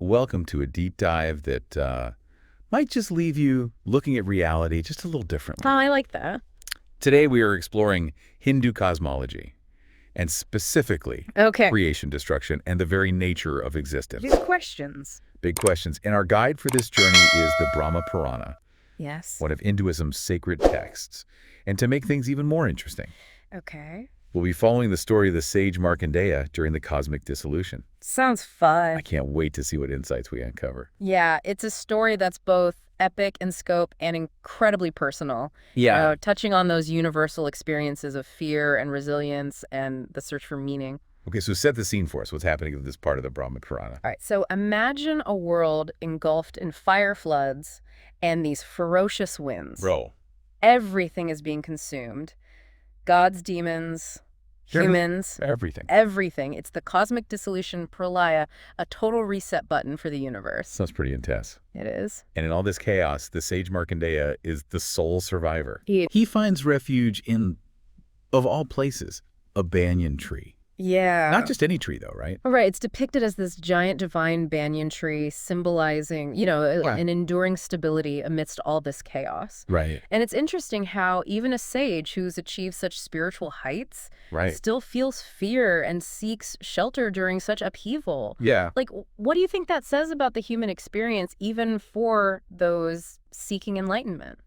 welcome to a deep dive that might just leave you looking at reality just a little differently. Oh, I like that. Today we are exploring Hindu cosmology, and specifically creation, destruction, and the very nature of existence. These questions. Big questions. And our guide for this journey is the Brahma Purana, Yes. one of Hinduism's sacred texts. And to make things even more interesting, we'll be following the story of the sage Markandeya during the cosmic dissolution. Sounds fun. I can't wait to see what insights we uncover. Yeah, it's a story that's both epic in scope and incredibly personal. Yeah. Touching on those universal experiences of fear and resilience and the search for meaning. Okay, so set the scene for us. What's happening in this part of the Brahma Purana? All right, so imagine a world engulfed in fire floods and these ferocious winds. Bro. Everything is being consumed. Gods, demons, humans. Everything. Everything. It's the cosmic dissolution pralaya, a total reset button for the universe. Sounds pretty intense. It is. And in all this chaos, the sage Markandeya is the sole survivor. He finds refuge in, of all places, a banyan tree. Yeah. Not just any tree, though, right? Right. It's depicted as this giant divine banyan tree symbolizing, an enduring stability amidst all this chaos. Right. And it's interesting how even a sage who's achieved such spiritual heights still feels fear and seeks shelter during such upheaval. Yeah. Like, what do you think that says about the human experience, even for those seeking enlightenment?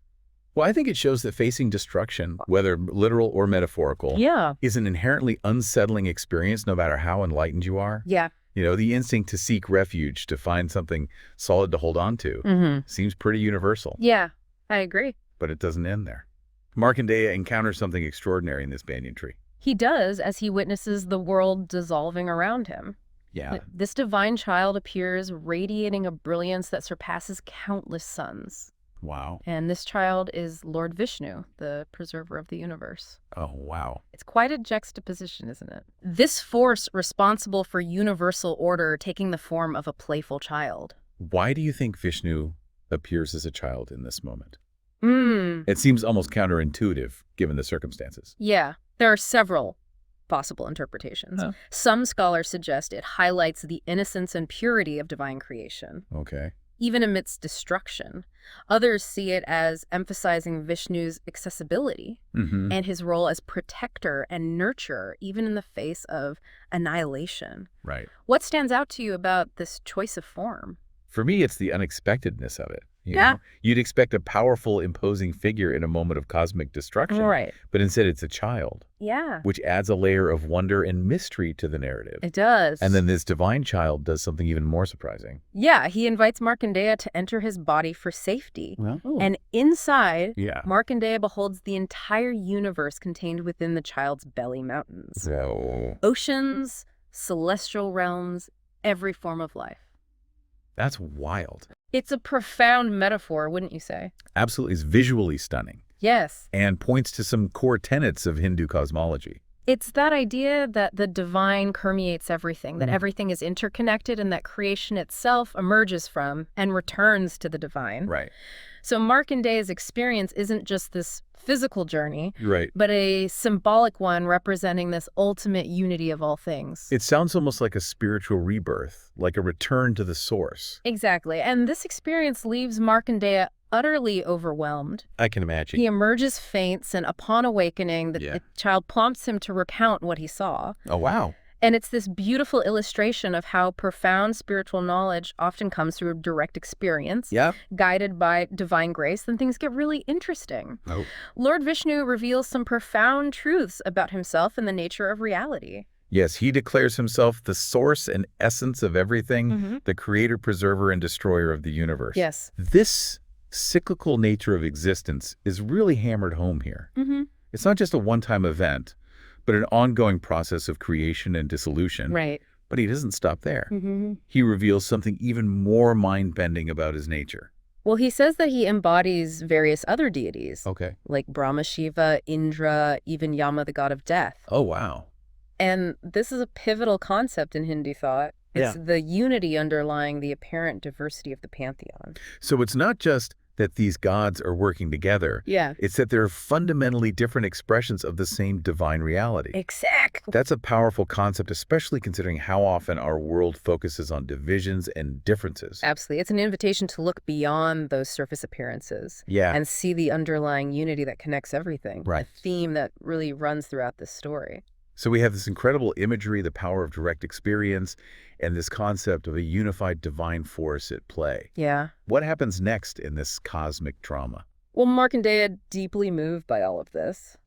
Well, I think it shows that facing destruction, whether literal or metaphorical, is an inherently unsettling experience no matter how enlightened you are. Yeah. The instinct to seek refuge, to find something solid to hold on to, seems pretty universal. Yeah, I agree. But it doesn't end there. Markandeya encounters something extraordinary in this banyan tree. He does, as he witnesses the world dissolving around him. Yeah. This divine child appears radiating a brilliance that surpasses countless suns. Wow. And this child is Lord Vishnu, the preserver of the universe. Oh, wow. It's quite a juxtaposition, isn't it? This force responsible for universal order taking the form of a playful child. Why do you think Vishnu appears as a child in this moment? Hmm. It seems almost counterintuitive, given the circumstances. Yeah, there are several possible interpretations. Huh. Some scholars suggest it highlights the innocence and purity of divine creation. Okay. Even amidst destruction. Others see it as emphasizing Vishnu's accessibility and his role as protector and nurturer, even in the face of annihilation. Right. What stands out to you about this choice of form? For me, it's the unexpectedness of it. You Yeah. know? You'd expect a powerful, imposing figure in a moment of cosmic destruction. Right. But instead, it's a child. Yeah. Which adds a layer of wonder and mystery to the narrative. It does. And then this divine child does something even more surprising. Yeah, he invites Markandeya to enter his body for safety. Well, And inside, yeah. Markandeya beholds the entire universe contained within the child's belly mountains. So Oceans, celestial realms, every form of life. that's wild. It's a profound metaphor, wouldn't you say? Absolutely. It's visually stunning. Yes. And points to some core tenets of Hindu cosmology. It's that idea that the divine permeates everything, that everything is interconnected, and that creation itself emerges from and returns to the divine. Right. So Markandeya's experience isn't just this physical journey, Right. but a symbolic one representing this ultimate unity of all things. It sounds almost like a spiritual rebirth, like a return to the source. Exactly. And this experience leaves Markandeya utterly overwhelmed. I can imagine. He emerges faints, and upon awakening, the child prompts him to recount what he saw. Oh, wow. And it's this beautiful illustration of how profound spiritual knowledge often comes through direct experience, guided by divine grace. Then things get really interesting. Oh. Lord Vishnu reveals some profound truths about himself and the nature of reality. Yes, he declares himself the source and essence of everything, the creator, preserver, and destroyer of the universe. Yes. This cyclical nature of existence is really hammered home here. It's not just a one-time event, but an ongoing process of creation and dissolution. Right. But he doesn't stop there. He reveals something even more mind-bending about his nature. Well, he says that he embodies various other deities, Okay. like Brahma, Shiva, Indra, even Yama, the god of death. Oh, wow. And this is a pivotal concept in Hindu thought. It's the unity underlying the apparent diversity of the pantheon. So it's not just that these gods are working together. Yeah. It's that they're fundamentally different expressions of the same divine reality. Exactly. That's a powerful concept, especially considering how often our world focuses on divisions and differences. Absolutely. It's an invitation to look beyond those surface appearances. Yeah. And see the underlying unity that connects everything. Right. A theme that really runs throughout this story. So we have this incredible imagery, the power of direct experience, and this concept of a unified divine force at play. Yeah. What happens next in this cosmic drama? Well, Markandeya, deeply moved by all of this,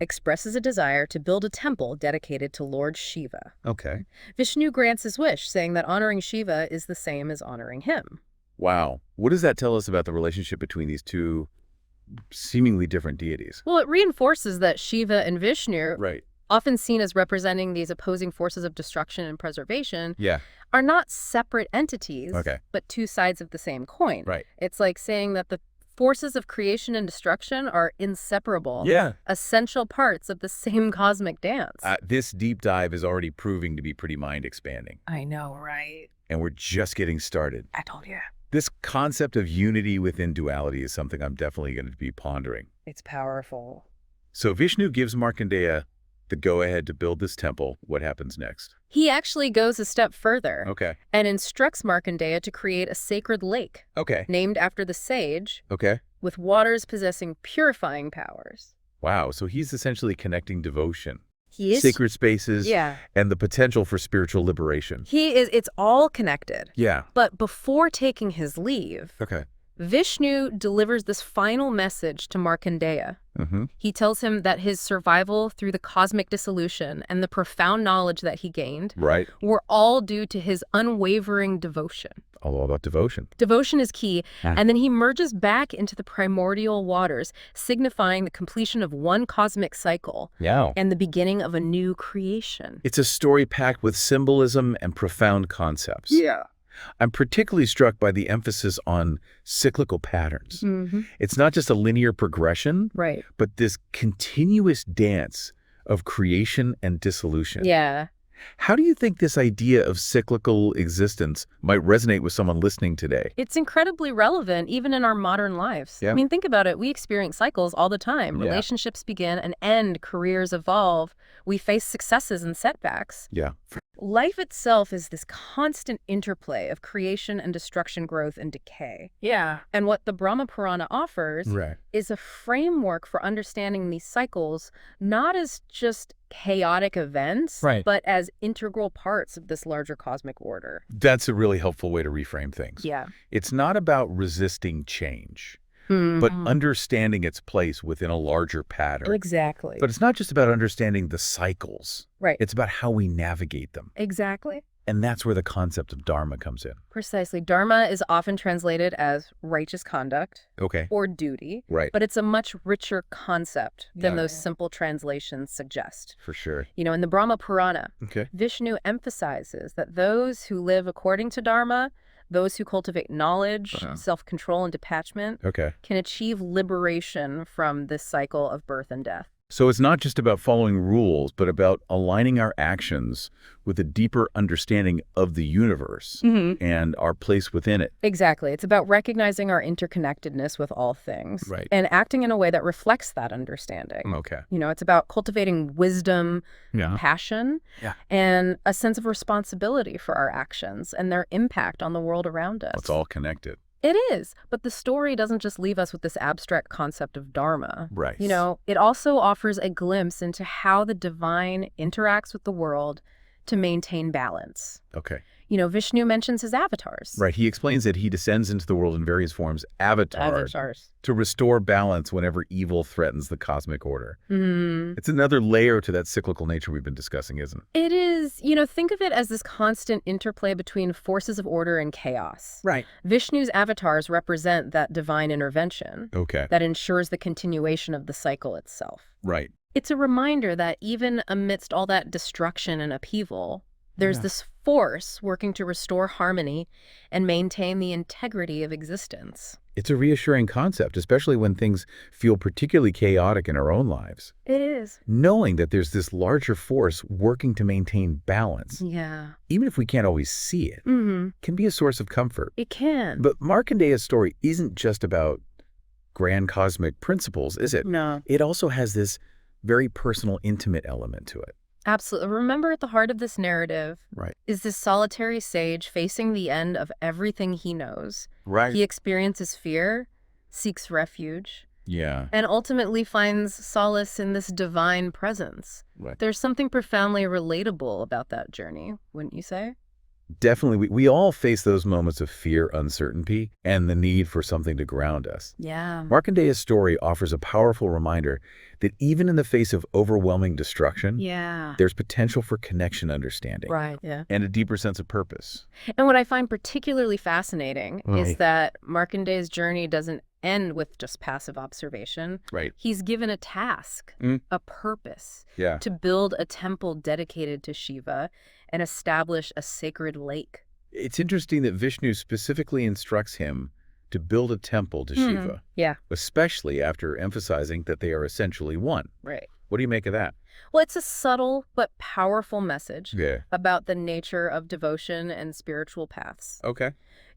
expresses a desire to build a temple dedicated to Lord Shiva. Okay. Vishnu grants his wish, saying that honoring Shiva is the same as honoring him. Wow. What does that tell us about the relationship between these two seemingly different deities? Well, it reinforces that Shiva and Vishnu, Right. often seen as representing these opposing forces of destruction and preservation, Yeah. are not separate entities, Okay. but two sides of the same coin. Right. It's like saying that the forces of creation and destruction are inseparable, Yeah. essential parts of the same cosmic dance. This deep dive is already proving to be pretty mind-expanding. I know, right? And we're just getting started. I told you. This concept of unity within duality is something I'm definitely going to be pondering. It's powerful. So Vishnu gives Markandeya the go-ahead to build this temple. What happens next? He actually goes a step further Okay. and instructs Markandeya to create a sacred lake Okay. named after the sage Okay. with waters possessing purifying powers. Wow. So he's essentially connecting devotion, He is... sacred spaces, Yeah. and the potential for spiritual liberation. It's all connected. Yeah. But before taking his leave, Okay. Vishnu delivers this final message to Markandeya. He tells him that his survival through the cosmic dissolution and the profound knowledge that he gained Right. were all due to his unwavering devotion. All about devotion. Devotion is key, and then he merges back into the primordial waters, signifying the completion of one cosmic cycle Yeah. and the beginning of a new creation. It's a story packed with symbolism and profound concepts. Yeah. I'm particularly struck by the emphasis on cyclical patterns. It's not just a linear progression, Right. but this continuous dance of creation and dissolution. Yeah. How do you think this idea of cyclical existence might resonate with someone listening today? It's incredibly relevant even in our modern lives. Yeah. I mean, think about it. We experience cycles all the time. Yeah. Relationships begin and end, careers evolve. We face successes and setbacks. Yeah. Life itself is this constant interplay of creation and destruction, growth and decay. Yeah. And what the Brahma Purana offers Right. is a framework for understanding these cycles, not as just chaotic events, Right. but as integral parts of this larger cosmic order. That's a really helpful way to reframe things. Yeah. It's not about resisting change, but understanding its place within a larger pattern. Exactly. But it's not just about understanding the cycles. Right. It's about how we navigate them. Exactly. And that's where the concept of Dharma comes in. Precisely. Dharma is often translated as righteous conduct Okay. or duty, Right. but it's a much richer concept than Yeah. those simple translations suggest. For sure. You know, in the Brahma Purana, Okay. Vishnu emphasizes that those who live according to Dharma, those who cultivate knowledge, self-control, and detachment, Okay. can achieve liberation from this cycle of birth and death. So it's not just about following rules, but about aligning our actions with a deeper understanding of the universe and our place within it. Exactly. It's about recognizing our interconnectedness with all things Right. and acting in a way that reflects that understanding. Okay. You know, it's about cultivating wisdom, Yeah. passion, Yeah. and a sense of responsibility for our actions and their impact on the world around us. It's all connected. It is, but the story doesn't just leave us with this abstract concept of Dharma. Right. You know, it also offers a glimpse into how the divine interacts with the world to maintain balance. Okay. You know, Vishnu mentions his avatars. Right. He explains that he descends into the world in various forms, avatars, to restore balance whenever evil threatens the cosmic order. It's another layer to that cyclical nature we've been discussing, isn't it? It is, you know, think of it as this constant interplay between forces of order and chaos. Right. Vishnu's avatars represent that divine intervention Okay. that ensures the continuation of the cycle itself. Right. It's a reminder that even amidst all that destruction and upheaval, there's this force working to restore harmony and maintain the integrity of existence. It's a reassuring concept, especially when things feel particularly chaotic in our own lives. It is. Knowing that there's this larger force working to maintain balance, Yeah. even if we can't always see it, can be a source of comfort. It can. But Markandeya's story isn't just about grand cosmic principles, is it? No. It also has this very personal, intimate element to it. Absolutely. Remember, at the heart of this narrative is this solitary sage facing the end of everything he knows. Right. He experiences fear, seeks refuge, Yeah. and ultimately finds solace in this divine presence. Right. There's something profoundly relatable about that journey, wouldn't you say? Definitely. We all face those moments of fear, uncertainty, and the need for something to ground us. Yeah. Markandeya's story offers a powerful reminder that even in the face of overwhelming destruction, there's potential for connection, understanding, and a deeper sense of purpose. And what I find particularly fascinating is that Markandeya's journey doesn't end with just passive observation. He's given a task, a purpose, to build a temple dedicated to Shiva and establish a sacred lake. It's interesting that Vishnu specifically instructs him to build a temple to Shiva, especially after emphasizing that they are essentially one. What do you make of that? Well, it's a subtle but powerful message about the nature of devotion and spiritual paths.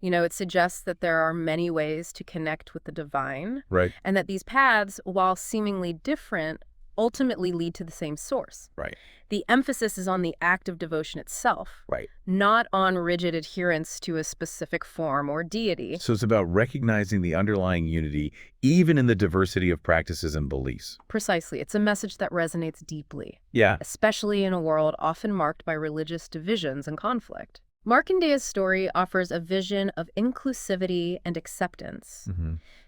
You know, it suggests that there are many ways to connect with the divine, and that these paths, while seemingly different, ultimately lead to the same source. The emphasis is on the act of devotion itself, not on rigid adherence to a specific form or deity. So it's about recognizing the underlying unity, even in the diversity of practices and beliefs. Precisely. It's a message that resonates deeply, especially in a world often marked by religious divisions and conflict. Markandeya's story offers a vision of inclusivity and acceptance,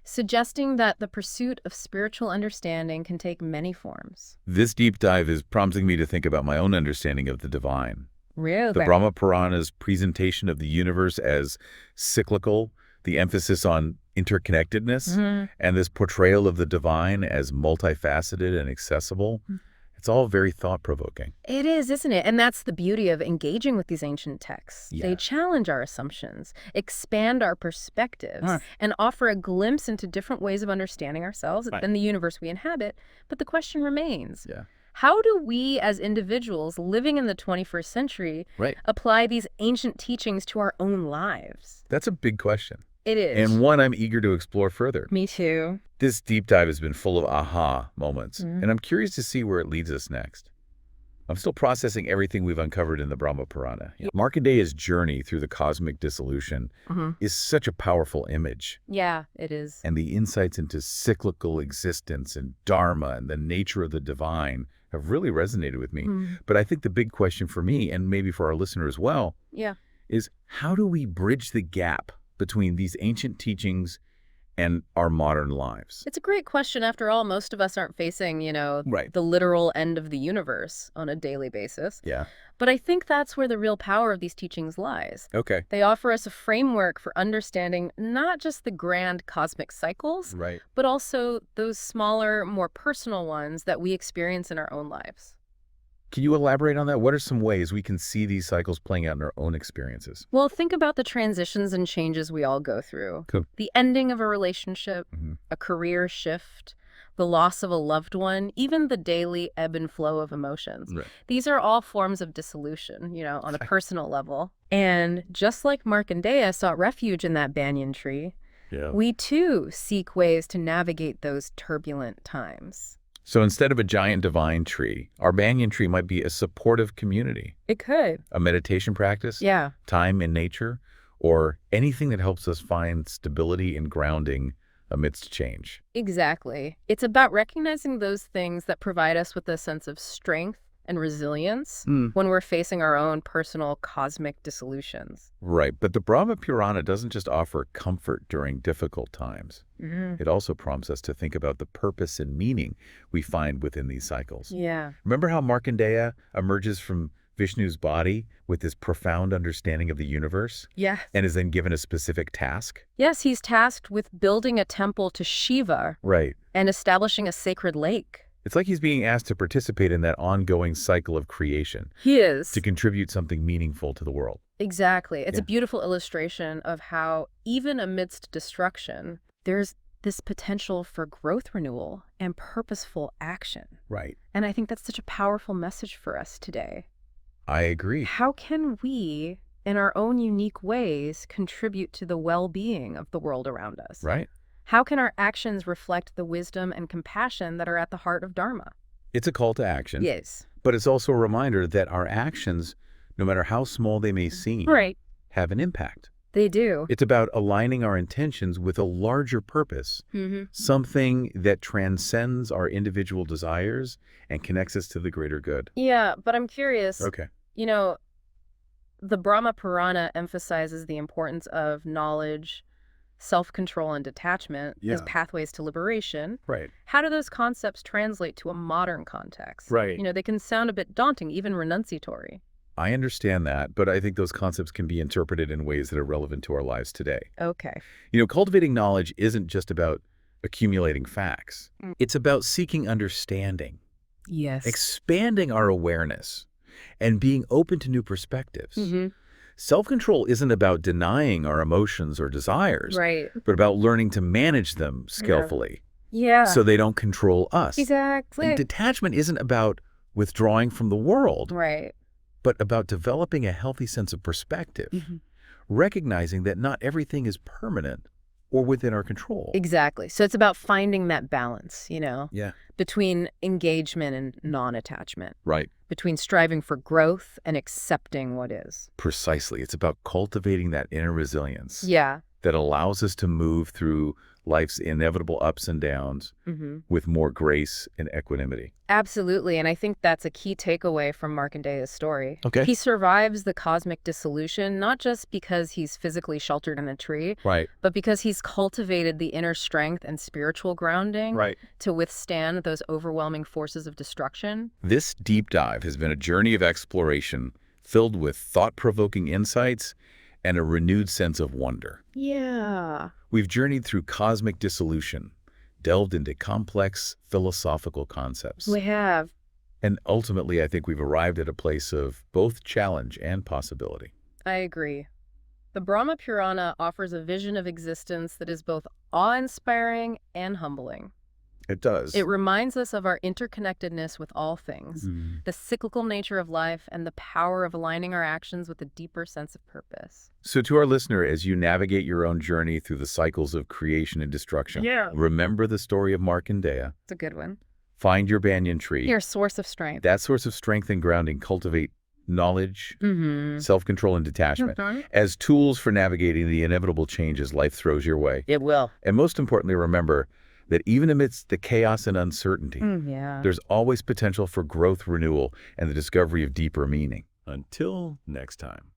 suggesting that the pursuit of spiritual understanding can take many forms. This deep dive is prompting me to think about my own understanding of the divine. Really? The Brahma Purana's presentation of the universe as cyclical, the emphasis on interconnectedness, and this portrayal of the divine as multifaceted and accessible. It's all very thought-provoking. It is, isn't it? And that's the beauty of engaging with these ancient texts. They challenge our assumptions, expand our perspectives, and offer a glimpse into different ways of understanding ourselves and the universe we inhabit. But the question remains, how do we as individuals living in the 21st century apply these ancient teachings to our own lives? That's a big question. It is. And one I'm eager to explore further. Me too. This deep dive has been full of aha moments, and I'm curious to see where it leads us next. I'm still processing everything we've uncovered in the Brahma Purana. Markandeya's journey through the cosmic dissolution is such a powerful image. Yeah, it is. And the insights into cyclical existence and dharma and the nature of the divine have really resonated with me. But I think the big question for me, and maybe for our listener as well, is how do we bridge the gap between these ancient teachings and our modern lives? It's a great question. After all, most of us aren't facing, the literal end of the universe on a daily basis. But I think that's where the real power of these teachings lies. They offer us a framework for understanding not just the grand cosmic cycles, but also those smaller, more personal ones that we experience in our own lives. Can you elaborate on that? What are some ways we can see these cycles playing out in our own experiences? Well, think about the transitions and changes we all go through. The ending of a relationship, a career shift, the loss of a loved one, even the daily ebb and flow of emotions. These are all forms of dissolution, on a personal level. And just like Markandeya sought refuge in that banyan tree, we too seek ways to navigate those turbulent times. So instead of a giant divine tree, our banyan tree might be a supportive community. It could. A meditation practice. Time in nature, or anything that helps us find stability and grounding amidst change. Exactly. It's about recognizing those things that provide us with a sense of strength and resilience when we're facing our own personal cosmic dissolutions. But the Brahma Purana doesn't just offer comfort during difficult times. It also prompts us to think about the purpose and meaning we find within these cycles. Remember how Markandeya emerges from Vishnu's body with this profound understanding of the universe? And is then given a specific task? Yes, he's tasked with building a temple to Shiva. And establishing a sacred lake. It's like he's being asked to participate in that ongoing cycle of creation. He is. To contribute something meaningful to the world. Exactly. It's a beautiful illustration of how, even amidst destruction, there's this potential for growth renewal and purposeful action. Right. And I think that's such a powerful message for us today. I agree. How can we, in our own unique ways, contribute to the well-being of the world around us? Right. How can our actions reflect the wisdom and compassion that are at the heart of Dharma? It's a call to action. Yes. But it's also a reminder that our actions, no matter how small they may seem, have an impact. They do. It's about aligning our intentions with a larger purpose, something that transcends our individual desires and connects us to the greater good. Yeah, but I'm curious. Okay. You know, the Brahma Purana emphasizes the importance of knowledge, self-control, and detachment as pathways to liberation. Right. How do those concepts translate to a modern context? Right. They can sound a bit daunting, even renunciatory. I understand that, but I think those concepts can be interpreted in ways that are relevant to our lives today. Okay. Cultivating knowledge isn't just about accumulating facts. It's about seeking understanding, Yes. expanding our awareness, and being open to new perspectives. Self-control isn't about denying our emotions or desires, but about learning to manage them skillfully so they don't control us. Exactly. And detachment isn't about withdrawing from the world, but about developing a healthy sense of perspective, recognizing that not everything is permanent or within our control. Exactly. So it's about finding that balance, Yeah. between engagement and non-attachment. Right. Between striving for growth and accepting what is. Precisely. It's about cultivating that inner resilience Yeah. that allows us to move through life's inevitable ups and downs with more grace and equanimity. Absolutely. And I think that's a key takeaway from Markandeya's story. Okay. He survives the cosmic dissolution, not just because he's physically sheltered in a tree, but because he's cultivated the inner strength and spiritual grounding to withstand those overwhelming forces of destruction. This deep dive has been a journey of exploration filled with thought-provoking insights and a renewed sense of wonder. Yeah. We've journeyed through cosmic dissolution, delved into complex philosophical concepts. We have. And ultimately, I think we've arrived at a place of both challenge and possibility. I agree. The Brahma Purana offers a vision of existence that is both awe-inspiring and humbling. It does. It reminds us of our interconnectedness with all things, the cyclical nature of life, and the power of aligning our actions with a deeper sense of purpose. So to our listener, as you navigate your own journey through the cycles of creation and destruction, remember the story of Markandeya. It's a good one. Find your banyan tree. Your source of strength. That source of strength and grounding. Cultivate knowledge, self-control, and detachment as tools for navigating the inevitable changes life throws your way. It will. And most importantly, remember that even amidst the chaos and uncertainty, there's always potential for growth, renewal, and the discovery of deeper meaning. Until next time.